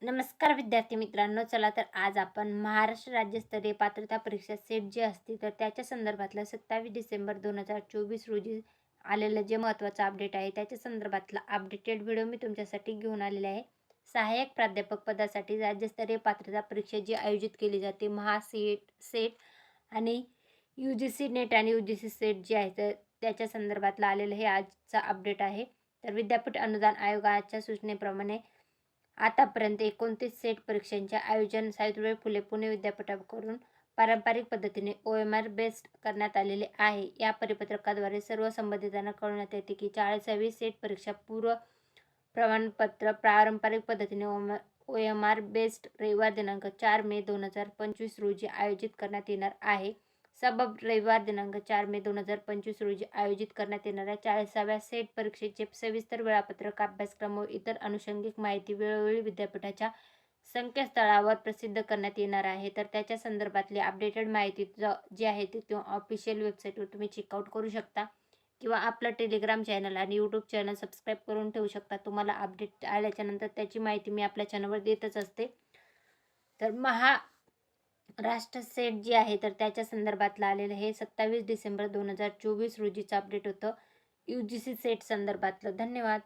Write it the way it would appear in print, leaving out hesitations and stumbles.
नमस्कार विद्यार्थी मित्रांनो. चला तर आज आपण महाराष्ट्र राज्यस्तरीय पात्रता परीक्षा सेट जी असते तर त्याच्या संदर्भातलं 27 डिसेंबर 2024 रोजी आलेलं जे महत्त्वाचं अपडेट आहे त्याच्या संदर्भातला अपडेटेड व्हिडिओ मी तुमच्यासाठी घेऊन आलेला आहे. सहाय्यक प्राध्यापक पदासाठी राज्यस्तरीय पात्रता परीक्षा जी आयोजित केली जाते सेट आणि UGC नेट आणि UGC सेट जे आहे तर त्याच्या संदर्भातलं आलेलं हे आजचा अपडेट आहे. तर विद्यापीठ अनुदान आयोगाच्या सूचनेप्रमाणे आतापर्यंत 29 सेट परीक्षांचे आयोजन सावित्रीबाई फुले पुणे विद्यापीठाकडून पारंपरिक पद्धतीने OMR बेस्ड करण्यात आलेले आहे. या परिपत्रकाद्वारे सर्व संबंधितांना कळवण्यात येते की 40वी सेट परीक्षा पूर्व प्रमाणपत्र पारंपरिक पद्धतीने OMR बेस्ड रविवार दिनांक 4 मे 2025 रोजी आयोजित करण्यात येणार आहे. सबब रविवार दिनांक 4 मे 2025 रोजी आयोजित करण्यात येणाऱ्या 40व्या सेट परीक्षेचे सविस्तर वेळापत्रक, अभ्यासक्रम व इतर अनुषंगिक माहिती वेळोवेळी विद्यापीठाच्या संकेतस्थळावर प्रसिद्ध करण्यात येणार आहे. तर त्याच्या संदर्भातली अपडेटेड माहिती जी आहे ती ऑफिशियल वेबसाईटवर तुम्ही चेकआउट करू शकता किंवा आपलं टेलिग्राम चॅनल आणि यूट्यूब चॅनल सबस्क्राईब करून ठेवू शकता. तुम्हाला अपडेट आल्याच्यानंतर त्याची माहिती मी आपल्या चॅनलवर देतच असते. तर राष्ट्र सेट जी आहे तर त्याच्या संदर्भातलं आलेलं हे 27 डिसेंबर 2024 रोजीचं अपडेट होतं UGC सेट संदर्भातलं. धन्यवाद.